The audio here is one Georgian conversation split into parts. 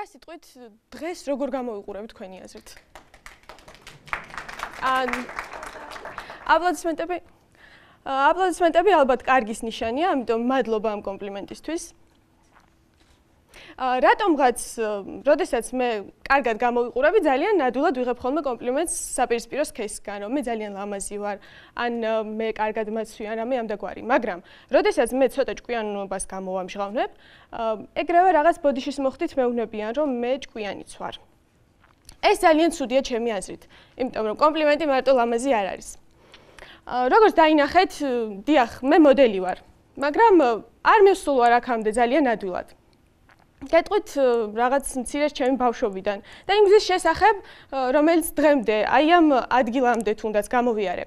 რა სიტყვით დღეს როგორ გამოვიყურებით თქვენი აზრით? აპლოდისმენტები ალბათ კარგის ნიშანია, ამიტომ მადლობა ამ კომპლიმენტისთვის. რატომღაც, როდესაც მე კარგად გამოვიყურები, ძალიან ნადულად ვიღებ ხოლმე კომპლიმენტს საპირისპირო кейსგან, რომ მე ძალიან ლამაზი ვარ, ან მე კარგად მაცვი, ან რამე ამდაგვარი. მაგრამ, როდესაც მე ცოტა ჭკვიანობას გამოვამჟღავნებ, ეგრევე რაღაც ბოდიშის მოხდით მეუბნებიან, რომ მე ჭკვიანიც ვარ. ეს ძალიან ცუდია ჩემი აზრით, იმიტომ რომ კომპლიმენტი მარტო ლამაზი არ არის. როგორც დაინახეთ, დიახ, მე მოდელი ვარ, მაგრამ არ მივსულ ვარ აქამდე ძალიან ნადვილად. გეტყვით რაღაც მცირეს ჩემი ბავშვობიდან და იმ გზის შესახებ, რომელიც დღემდე, აი ამ ადგილამდე თუნდაც გამოვიარე.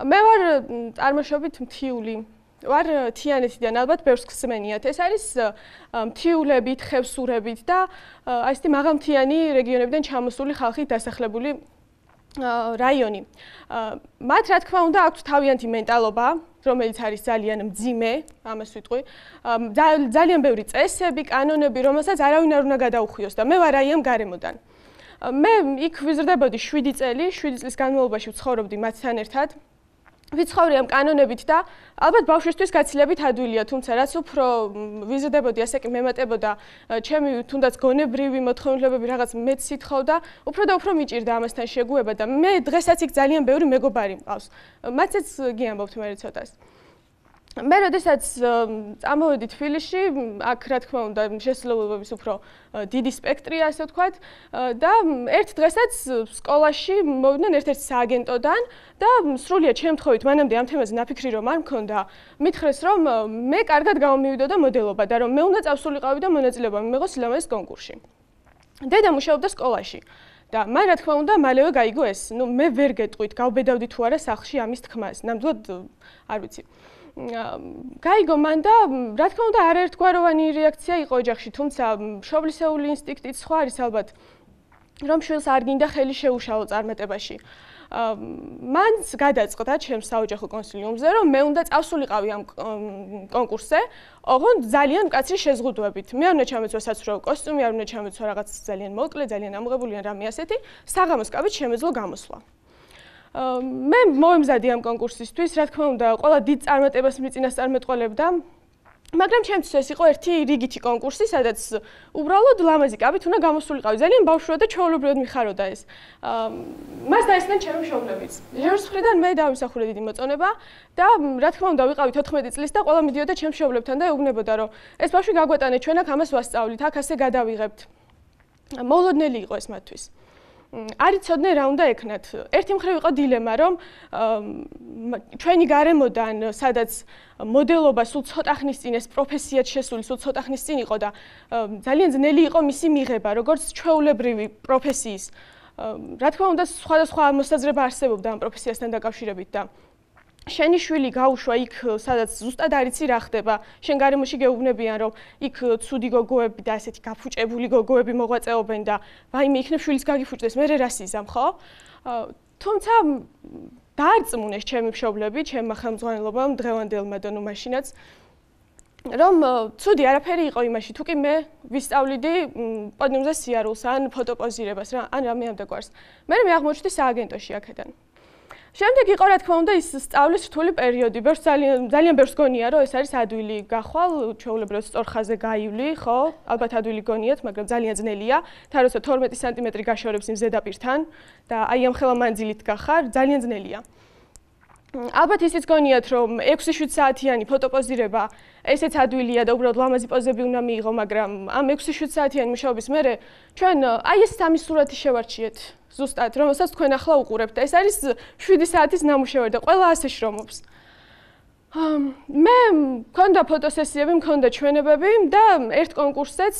მე ვარ წარმოშობით მთიული, ვარ თიანეთიდან, ალბათ ბევრს ხსმენიათ. ეს არის მთიულებით, ხევსურებით და აი ესეთი მაღალმთიანი რეგიონებიდან ჩამოსული ხალხით დასახლებული რაიონი. მათ რა თქმა უნდა აქვთ თავიანთი მენტალობა, რომელიც არის ძალიან მძიმე, ამას ვიტყვი. ძალიან ბევრი წესები, კანონები, რომელსაც არავინ არ უნდა გადაუხვიოს და მე ვარ აი ამ გარემოდან. მე იქ ვიზრდებოდი 7 წელი, 7 წლის განმავლობაში ვცხოვრობდი მათთან ერთად. ვიცხოვრი ამ კანონებით და ალბათ ბავშვისთვის გაცილებით ადვილია, თუმცა რაც უფრო ვიზრდებოდი, ასე კი მემატებოდა ჩემი თუნდაც გონებრივი მოთხოვნილებები რაღაც მეც სითხოვდა, უფრო და უფრო მიჭირდა ამასთან შეგუება და მე დღესაც იქ ძალიან ბევრი მეგობარი მყავს. მათაც გიამბობთ მე ცოტას. მე როდესაც წამოვედი თბილისში, აქ რა თქმა უნდა შესაძლებლობების უფრო დიდი სპექტრია, ასე ვთქვათ, და ერთ დღესაც სკოლაში მოვიდნენ ერთ-ერთ სააგენტოდან და სრულიად შემთხვევით მანამდე ამ თემაზე ნაფიქრი რომ არ მქონდა, მითხრეს რომ მე კარგად გამომივიდოდა მოდელობა და რომ მე უნდა წავსულიყავი და მონაწილეობა მიმეღო სილამაზის კონკურსში. დედა მუშაობდა სკოლაში. და მან რა თქმა უნდა მალევე გაიგო ეს. ნუ მე ვერ გეტყვით, გავბედავდი თუ არა სახლში ამის თქმას. ნამდვილად არ ვიცი. გაიგო მან და რა თქმა უნდა არაერთგვაროვანი რეაქცია იყო ოჯახში, თუმცა მშობლისეული ინსტინქტიც სხვა არის ალბათ, რომ შვილს არ გინდა ხელი შეუშალო წარმატებაში. მან გადაწყდა ჩემს საოჯახო კონსილიუმზე, რომ მე უნდა წავსულიყავი ამ კონკურსზე, ოღონდ ძალიან მკაცრი შეზღუდვებით. მე არ უნდა ჩამეცვა საცურაო კოსტუმი, არ უნდა ჩამეცვა რაღაც ძალიან მოკლე, ძალიან ამოღებული ან რამე ასეთი, საღამოს კაბით შემეძლო გამოსვლა. მე მოვემზადი ამ კონკურსისთვის, რა თქმა უნდა, ყველა დიდ წარმატებას მიწინასწარმეტყველებდა, მაგრამ ჩემთვის ეს იყო ერთი რიგითი კონკურსი, სადაც უბრალოდ ლამაზი კაბით უნდა გამოსულიყავი. ძალიან ბავშვად და ჩვეულებრივად მიხაროდა ეს. მას დაესწრნენ ჩემი მშობლებიც. ჟევის მხრიდან მე დავიმსახურე დიდი მოწონება და რა თქმა უნდა ვიყავი 14 წლის და ყველა მიდიოდა ჩემს მშობლებთან და ეუბნებოდა, რომ ეს ბავშვი გაგვეტანეთ, ჩვენ აქ ამას ვასწავლით, აქ ასე გადავიღებთ. მოულოდნელი იყო ეს მათთვის. არ იცოდნენ რა უნდა ეკნათ. ერთი მხრივ იყო დილემა, რომ ჩვენი გარემოდან, სადაც მოდელობა სულ ცოტა ხნის წინ ეს პროფესიად შესული, სულ ცოტა ხნის წინ იყო და ძალიან ძნელი იყო მისი მიღება, როგორც ჩვეულებრივი პროფესიის. რა თქმა უნდა, სხვადასხვა მოსაზრება არსებობდა ამ პროფესიასთან დაკავშირებით და შენი შვილი გაუშვა იქ, სადაც ზუსტად არ იცი რა ხდება. შენ გარემოში გეუბნებიან, რომ იქ ცუდი გოგოები და ასეთი გაფუჭებული გოგოები მოღვაწეობენ და ვაიმე იქნებ შვილის გაგიფუჭდეს, მე რას იზამ, ხო? თუმცა დაარწმუნეს ჩემი მშობლები, ჩემმა ხელმძღვანელობამ, დღევანდელმა და ნუ მაშინაც, რომ ცუდი არაფერი იყო იმაში, თუ კი მე ვისწავლიდი პოდიუმზე სიარულს ან ფოტოპოზირებას, ან რამე ამდაგვარს. მე აღმოჩნდი სააგენტოში აქედან. შემდეგ იყო რა თქმა უნდა ის სწავლის რთული პერიოდი. ძალიან ბევრს გონია, რომ ეს არის ადვილი გახვალ, ჩვეულებრივად სწორ ხაზზე გაივლი, ხო? ალბათ ადვილი გონიათ, მაგრამ ძალიან ძნელია. თან როცა 12 სანტიმეტრი გაშორებს იმ ზედაპირთან და აი ამ ხელა მანძილით გახარ, ძალიან ძნელია. ალბათ ისიც გონიათ, რომ 6-7 საათიანი ფოტოპოზირება ესეც ადვილია და უბრალოდ ლამაზი პოზები უნდა მიიღო, მაგრამ ამ 6-7 საათიანი მუშაობის მერე ჩვენ აი ეს სამი სურათი შევარჩიეთ. ზუსტად, რომელსაც თქვენ ახლა უყურებთ და ეს არის 7 საათის ნამუშევარი და ყველა ასე შრომობს. მე მქონდა ფოტოსესიები, მქონდა ჩვენებები და ერთ კონკურსზეც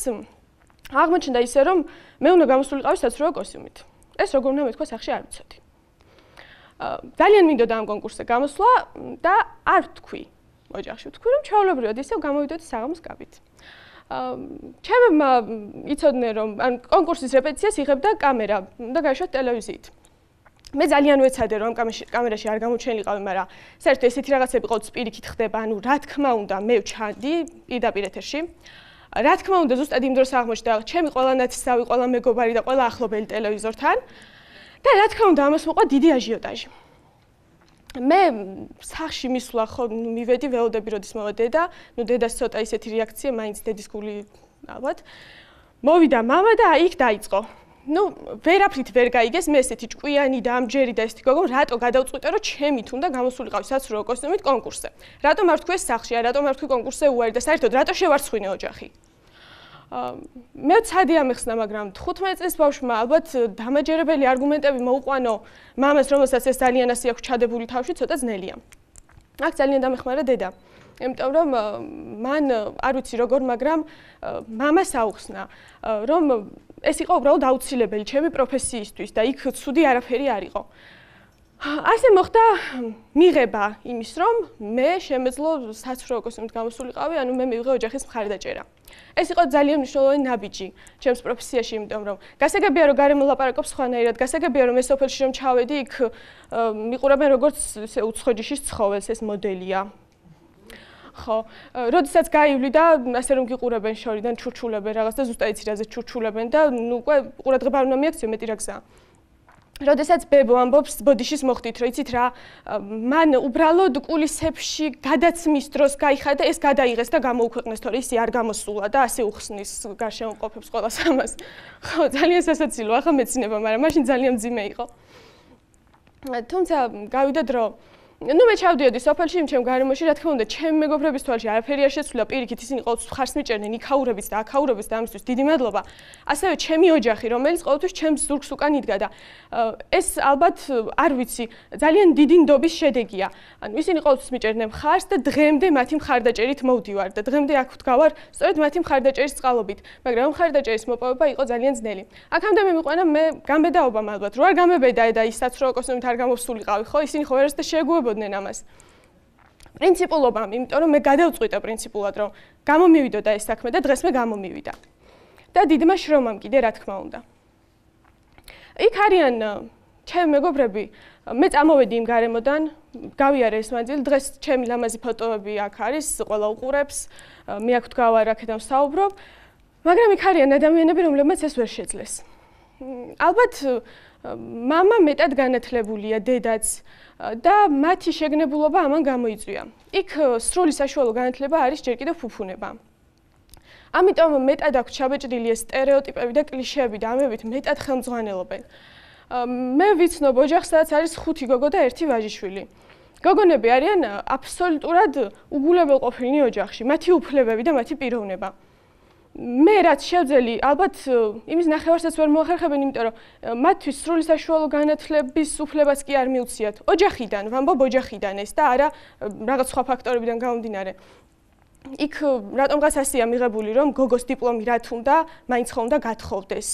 აღმოჩნდა ისე, რომ მე უნდა გამოსულიყავი საცურაო კოსტიუმით. ეს როგორ უნდა მეთქვა სახში არ ვიცოდი. ძალიან მინდოდა ამ კონკურსზე გამოსვლა და არ ვთქვი ოჯახში, ვთქვი რომ ჩვეულებრივად ისევ გამოვიდოდი საღამოს კაბით. ჩემმა იცოდნენ რომ ან კონკურსის რეპეტიციას იღებდა კამერა და გაიშვათ ტელევიზიით. მე ძალიან ვეცადე რომ კამერაში არ გამოჩენილიყავი, მაგრამ საერთოდ ესეთი რაღაცები ყოველთვის პირიქით ხდება, ანუ რა თქმა უნდა მე ვჩანდი პირდაპირ ეთერში. რა თქმა უნდა, ზუსტად იმ დროს აღმოჩნდა, ჩემი ყველა ნათესავი, ყველა მეგობარი და ყველა ახლობელი ტელევიზორთან და რა თქმა უნდა, ამას მოყვა დიდი აჟიოტაჟი. მე სახში მისვლა ხო მივედი, ველოდები როდის მოვა დედა, დედას ცოტა ისეთი რეაქცია, მაინც დედის გული ალბათ. მოვიდა მამა და იქ დაიწყო. ვერაფრით ვერ გაიგეს, მე ესეთი ჭკვიანი და ამჯერი და ესეთი გოგო, რატო გადავწყვიტე, რომ ჩემით უნდა გამოსულიყავი საცურაო კოსტიუმით კონკურსზე. რატომ არ ვთქვი ეს სახში, რატომ არ ვთქვი კონკურსზე უარი და საერთოდ რატო შევარცხვინე ოჯახი. მე ცადი ამეხსნა, მაგრამ 15 წლის ბავშვმა ალბათ დამაჯერებელი არგუმენტები მოუყვანო მამას, რომელსაც ეს ძალიან ასე აქვს ჩადებული თავში, ცოტა ძნელია. აქ ძალიან დამეხმარა დედა. იმიტომ რომ მან არ ვიცი როგორ, მაგრამ მამას აუხსნა, რომ ეს იყო უბრალოდ აუცილებელი ჩემი პროფესიისთვის და იქ ცუდი არაფერი არ იყო. ასე მოხდა მიღება იმის, რომ მე შემეძლო საცურაო კოსტიუმით გამოსულიყავი, ანუ მე მივიღე ოჯახის მხარდაჭერა. ეს იყო ძალიან მნიშვნელოვანი ნაბიჯი ჩემს პროფესიაში, იმიტომ რომ გასაგებია რომ გარემო ლაპარაკობს სხვანაირად, გასაგებია რომ ეს სოფელში რომ ჩავედი, იქ მიყურებენ როგორც უცხო ჯიშის ცხოველს, ეს მოდელია. ხო, როდესაც გაივლი და ასე რომ გიყურებენ შორიდან ჩურჩულებენ რაღაც და ზუსტად იცი რაზე ჩურჩულებენ და უკვე ყურადღება არ უნდა მიაქციო, მეტი რა გზაა. როდესაც ბებო ამბობს ბოდიშის მოხდით, რომ იცით რა, მან უბრალოდ კულისებში გადაცმის დროს გაიხადა, ეს გადაიღეს და გამოუქვეყნეს, თორე ისი არ გამოსულა და ასე უხსნის გარშემო მყოფებს ყველას ამას. ხო, ძალიან სასაცილოა ახლა მეცინება, მაგრამ მაშინ ძალიან მძიმე იყო. თუმცა გავიდა დრო. მე ჩავდიოდი სოფელში იმ ჩემ გარემოში, რა თქმა უნდა, ჩემი მეგობრების თვალში არაფერი არ შეცვლილა, პირიქით ისინი ყოველთვის ხარს მიჭერდნენ, იქაურებიც და აქაურებიც და ამისთვის დიდი მადლობა. ასევე ჩემი ოჯახი, რომელიც ყოველთვის ჩემს ზურგს უკან იდგა და ეს ალბათ არ ვიცი, ძალიან დიდი ნდობის შედეგია. ანუ ისინი ყოველთვის მიჭერდნენ ხარს და დღემდე მათი მხარდაჭერით მოვდივარ და დღემდე აქ ვდგავარ, სწორედ მათი მხარდაჭერის წყალობით, მაგრამ ამ მხარდაჭერის მოპოვება იყო ძალიან ძნელი. აქამდე მე მიყვანა მე გამბედაობამ ალბათ, რო არ გამებედა და ის საცურაო კოსტიუმით არ გამოსულიყავი, ხო, ისინი ხო ვერასდროს შეეგუებოდნენ ამას. პრინციპულობამ, იმიტომ რომ მე გადავწყვიტე პრინციპულად, რომ გამომივიდოდა ეს საქმე და დღეს მე გამომივიდა. და დიდმა შრომამ კიდე რა თქმა უნდა. იქ არიან ჩემი მეგობრები, მე წამოვედი იმ გარემოდან, გავიარე ეს მანძილი, დღეს ჩემი ლამაზი ფოტოები აქ არის, ყველა უყურებს, მე აქ ვდგავარ, აქედან ვსაუბრობ, მაგრამ იქ არიან ადამიანები, რომლებმაც ეს ვერ შეძლეს. ალბათ მამა მეტად განათლებულია, დედაც და მათი შეგნებულობა ამან გამოიწვია. იქ სრული საშუალო განათლება არის ჯერ კიდევ ფუფუნება. ამიტომ მეტად აქვს ჩაბეჭდილი ეს სტერეოტიპები და კლიშეები და ამებით მეტად ხელმძღვანელობენ. მე ვიცნობ ოჯახს, სადაც არის 5 გოგო და 1 ვაჟიშვილი. გოგონები არიან აბსოლუტურად უგულებელყოფილნი ოჯახში, მათი უფლებები და მათი პიროვნება. მე რაც შევძელი, ალბათ იმის ნახევარსაც ვერ მოახერხებენ, იმიტომ რომ მათთვის სრული საშუალო განათლების უფლებაც კი არ მიუციათ. ოჯახიდან, ვამბობ ოჯახიდან ეს და არა რაღაც სხვა ფაქტორებიდან გამომდინარე. იქ რატომღაც ასეა მიღებული, რომ გოგოს დიპლომი რა თუნდა, მაინც ხო უნდა გათხოვდეს.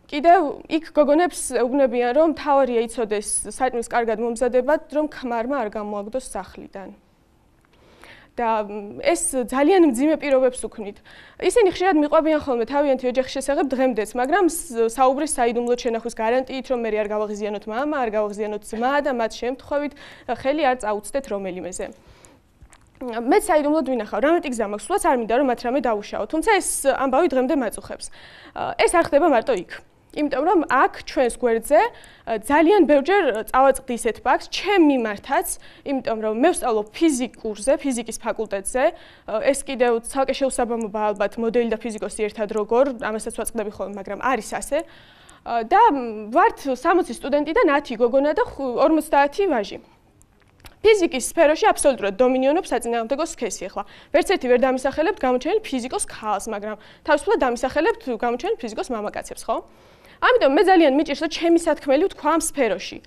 კიდევ იქ გოგონებს ეუბნებიან, რომ თავარია იცოდეს საჭმლის კარგად მომზადებად, რომ ქმარმა არ გამოაგდოს სახლიდან. და ეს ძალიან მძიმე პირობებს უქმნით. ისინი ხშირად მიყვებიან ხოლმე თავიანთი ოჯახის შესახებ დღემდეც, მაგრამ საუბრის საიდუმლოდ შენახვის გარანტიით, რომ მე არ გავაღიზიანოთ მამა, არ გავაღიზიანოთ ძმა და მათ შემთხვევით ხელი არ წაუწდეთ რომელიმეზე. მე საიდუმლოდ ვინახავ, რამე გზა მაქვს, სულაც არ მინდა რომ მათ რამე დაუშაო, თუმცა ეს ამბავი დღემდე მაწუხებს. ეს არ ხდება მარტო იქ. იმიტომ რომ აქ ჩვენს გვერდზე ძალიან ბევრჯერ წავაწყდი ისეთ ფაქტს, ჩემ მიმართაც, იმიტომ რომ მე ვსწავლობ ფიზიკურზე, ფიზიკის ფაკულტეტზე, ეს კიდევ ცალკე შეუსაბამოა ალბათ მოდელი და ფიზიკოსი ერთად როგორ, ამასაც ვაწყდები ხოლმე, მაგრამ არის ასე. და ვართ 60 სტუდენტი და 10 გოგონა და 50 ვაჟი. ფიზიკის სფეროში აბსოლუტურად დომინიონობს საწინააღმდეგო სქესი ახლა. ვერც ერთი ვერ დამისახელებთ გამოჩენილ ფიზიკოს ქალს, მაგრამ თავისუფლად დამისახელებთ გამოჩენილ ფიზიკოს მამაკაცებს, ხო? ამიტომ მე ძალიან მიჭირს, რომ ჩემი სათქმელი ვთქვა ამ სფეროში.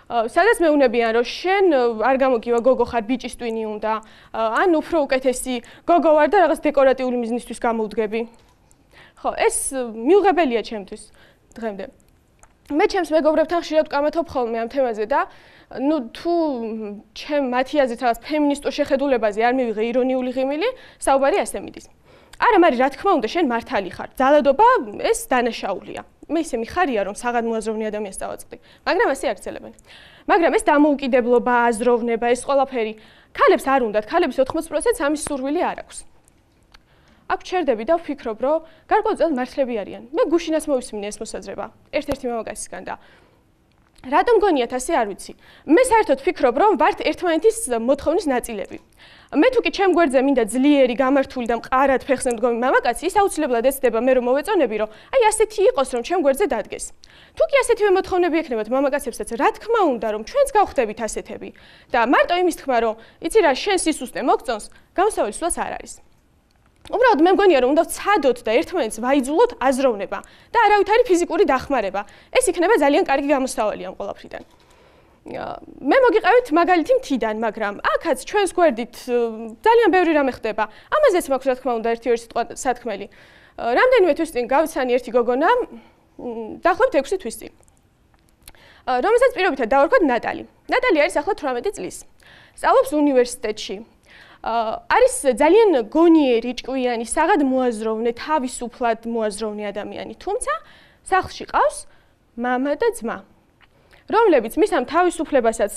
სადაც მეუნებიან, რომ შენ არ გამოგივა გოგო ხარ, ბიჭის ტვინი უნდა, ან უფრო უკეთესი გოგო ვარ და რაღაც დეკორატიული მიზნისთვის გამოვდგები. ხო, ეს მიუღებელია ჩემთვის დღემდე. მე ჩემს მეგობრებთან ხშირად ვკამათობ ხოლმე ამ თემაზე და თუ ჩემ მათი აზრით რაღაც ფემინისტურ შეხედულებაზე არ მივიღე ირონიული ღიმილი, საუბარი ასე მიდის. არა, მაგრამ რა თქმა უნდა, შენ მართალი ხარ. ძალადობა ეს დანაშაულია. მე ისე მიხარია, რომ საღადმოაზროვნე ადამიანს დავაწყდი, მაგრამ ასე არ ცელებენ. მაგრამ ეს დამოუკიდებლობა, აზროვნება, ეს ყველაფერი ქალებს არ უნდათ. ქალების 80%-ს ამის სურვილი არ აქვს. აქ ჩერდები და ვფიქრობ, რომ გარკვეულწილად მართლები არიან. მე გუშინაც მოვისმინე ეს მოსაზრება ერთ-ერთი მამაკაცისგან და რატომ გონიათ ასე არ ვიცი. მე საერთოდ ვფიქრობ, რომ ვართ ერთმანეთის მოთხოვნის ნაწილები. მე თუ კი ჩემ გვერდზე მინდა ძლიერი, გამართული და მყარად ფეხზე მდგომი მამაკაცი, ის აუცილებლად ეცდება მე რომ მოვეწონები, რომ აი ასეთი იყოს, რომ ჩემ გვერდზე დადგეს. თუ კი ასეთივე მოთხოვნები ექნებათ მამაკაცებსაც, რა თქმა უნდა, რომ ჩვენც გავხდებით ასეთები და მარტო იმის თქმა, რომ იცი რა, შენ სისუსტე მოგწონს, გამოსავალი სულაც არ არის. უბრალოდ მე მგონია, რომ უნდა ვცადოთ და ერთმანეთს ვაიძულოთ აზროვნება და არავითარი ფიზიკური დახმარება. ეს იქნება ძალიან კარგი გამოსავალი ამ ყველაფრიდან. მე მოგიყევით მაგალითი მთიდან, მაგრამ აქაც ჩვენს გვერდით ძალიან ბევრი რამე ხდება. ამაზეც მაქვს რა თქმა უნდა ერთი-ორი სიტყვა სათქმელი. რამდენიმე თვის წინ გავიცანი ერთი გოგონა, დაახლოებით 6 თვის წინ. რომელსაც პირობითად დავარქვათ ნატალი. ნატალი არის ახლა 18 წლის. სწავლობს უნივერსიტეტში. არის ძალიან გონიერი, ჭკვიანი, საღად მოაზროვნე, თავისუფლად მოაზროვნე ადამიანი, თუმცა სახლში ყავს მამა და ძმა. რომლებიც მის ამ თავისუფლებასაც,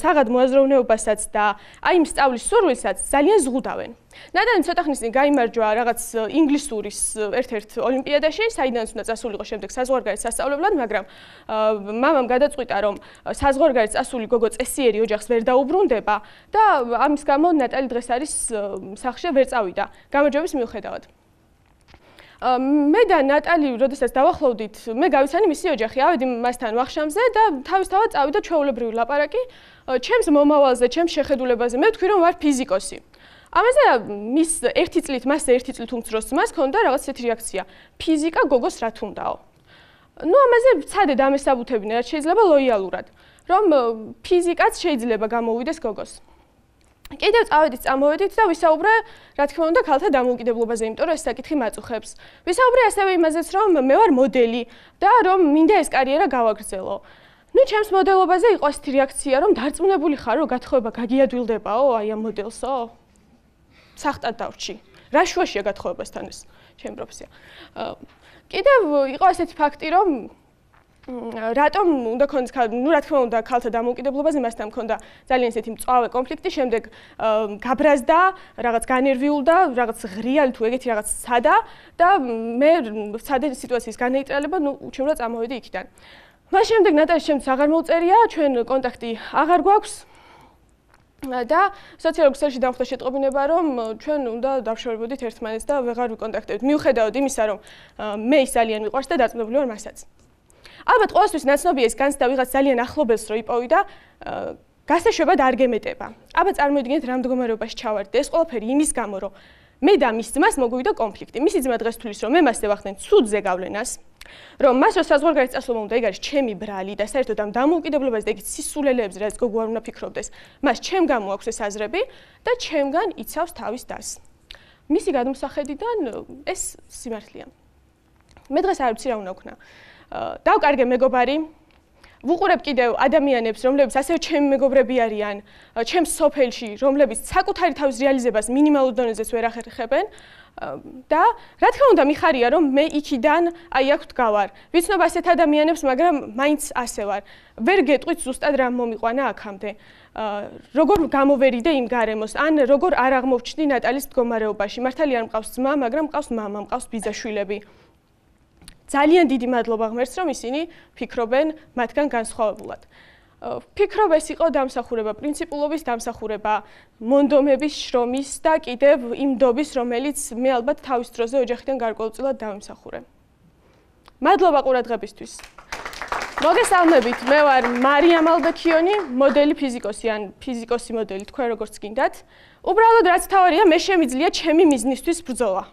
საღად მოაზროვნეობასაც და აი იმ სწავლის სურვილსაც ძალიან ზღუდავენ. ნატალი ცოტა ხნის წინ გაიმარჯვა რაღაც ინგლისურის ერთ-ერთ ოლიმპიადაში, საიდანაც უნდა წასულიყო შემდეგ საზღვარგარეთ სასწავლებლად, მაგრამ მამამ გადაწყვიტა, რომ საზღვარგარეთ წასული გოგო წესიერი ოჯახს ვერ დაუბრუნდება და ამის გამო ნატალი დღეს არის სახლში ვერ წავიდა გამარჯვების მიუხედავად. მე და ნატალი, როდესაც დავახლოვდით, მე გავიცანი მისი ოჯახი, ავედი მასთან ვახშამზე და თავისთავად წავიდა ჩვეულებრივი ლაპარაკი, ჩემს მომავალზე, ჩემს შეხედულებაზე. მე ვთქვი, რომ ვარ ფიზიკოსი. ამაზე მის ერთი წლით, მასზე ერთი წლით უმცროს ძმას ჰქონდა რაღაც ესეთი რეაქცია. ფიზიკა გოგოს რა თუნდაო. ნუ ამაზე ვცადე დამესაბუთებინე, რაც შეიძლება ლოიალურად, რომ ფიზიკაც შეიძლება გამოვიდეს გოგოს. კიდევ წამოვედით და ვისაუბრე, რა თქმა უნდა, ქალთა დამოუკიდებლობაზე, იმიტომ რომ ეს საკითხი მაწუხებს. ვისაუბრე ასევე იმაზეც, რომ მე ვარ მოდელი და რომ მინდა ეს კარიერა გავაგრძელო. ნუ ჩემს მოდელობაზე იყო ასეთი რეაქცია, რომ დარწმუნებული ხარ, რომ გათხოვება გაგიადვილდებაო, აი ამ მოდელსო? სახტად დავრჩი. რა შუაშია გათხოვებასთან ეს ჩემი პროფესია. კიდევ იყო ასეთი ფაქტი, რომ რატომ უნდა კონდეს ნუ რა თქმა უნდა ქალთა დამოუკიდებლობაზე მასთან მქონდა ძალიან ესეთი მწვავე კონფლიქტი, შემდეგ გაბრაზდა, რაღაც განერვიულდა, რაღაც ღრიალი თუ ეგეთი რაღაც სცადა და მე სცადე სიტუაციის განეიტრალება, ნუ უჩვეულოდ წამოვედი იქიდან. მას შემდეგ ნატალის შემდგომ აღარ მოუწერია, ჩვენ კონტაქტი აღარ გვაქვს და სოციალურ ქსელში დამხვდა შეტყობინება, რომ ჩვენ უნდა დავშორებოდით ერთმანეთს და ვეღარ ვიკონტაქტებდით. მიუხედავად იმისა, რომ მე ის ძალიან მიყვარს და დაწუნებული ვარ მასაც. ალბათ ყოველთვის ნაცნობია ეს განცდა ვიღაც ძალიან ახლობელს რო იპოვიდა, გასაშვებად არ გემეტება. ალბათ წარმოიდგინეთ რა მდგომარეობაში ჩავარდით. ეს ყველაფერი იმის გამო, რომ მე და მის ძმას მოგვივიდა კონფლიქტი. მისი ძმა დღეს თulis, რომ მე მასზე ვახდენ ცუდზე გავლენას, რომ მას რო საზღვარგარეთ წასულმა უნდა ეგ არის ჩემი ბრალი და საერთოდ ამ დამოუკიდებლობაზე და ეგ სისულელეებზე, რაც გოგო არ უნდა ფიქრობდეს, მას ჩემ გამო აქვს ეს აზრები და ჩემგან იცავს თავის დას. მისი გადმოსახედიდან ეს სიმართლეა. მე დღეს არ ვიცი რა უნდა ვქნა. დავკარგე მეგობარი, ვუყურებ კიდევ ადამიანებს, რომლებიც ასევე ჩემი მეგობრები არიან, ჩემს სოფელში, რომლებიც საკუთარი თავის რეალიზებას მინიმალურ დონეზეც ვერ ახერხებენ და რა თქმა უნდა მიხარია, რომ მე იქიდან აი აქ ვდგავარ. ვიცნობ ასეთ ადამიანებს, მაგრამ მაინც ასე ვარ. ვერ გეტყვით ზუსტად რა მომიყვანა აქამდე. როგორ გამოვერიდე იმ გარემოს, ან როგორ არ აღმოვჩნდი ნატალის მდგომარეობაში. მართალია არ მყავს ძმა, მაგრამ მყავს მამა, მყავს ბიძაშვილები. ძალიან დიდი მადლობა ღმერთს, რომ ისინი ფიქრობენ მათგან განსხვავებულად. ვფიქრობ, ეს იყო დამსახურება, პრინციპულობის დამსახურება, მონდომების, შრომის და კიდევ იმ დობის, რომელიც მე ალბათ თავის დროზე ოჯახიდან გარკვეულწილად დავიმსახურე. მადლობა ყურადღებისთვის. მოგესალმებით, მე ვარ მარიამ ალბექიონი, მოდელი ფიზიკოსი ან ფიზიკოსი მოდელი, თქვენ როგორც გინდათ. უბრალოდ რაც თავარია, მე შემიძლია ჩემი მიზნისთვის ბრძოლა.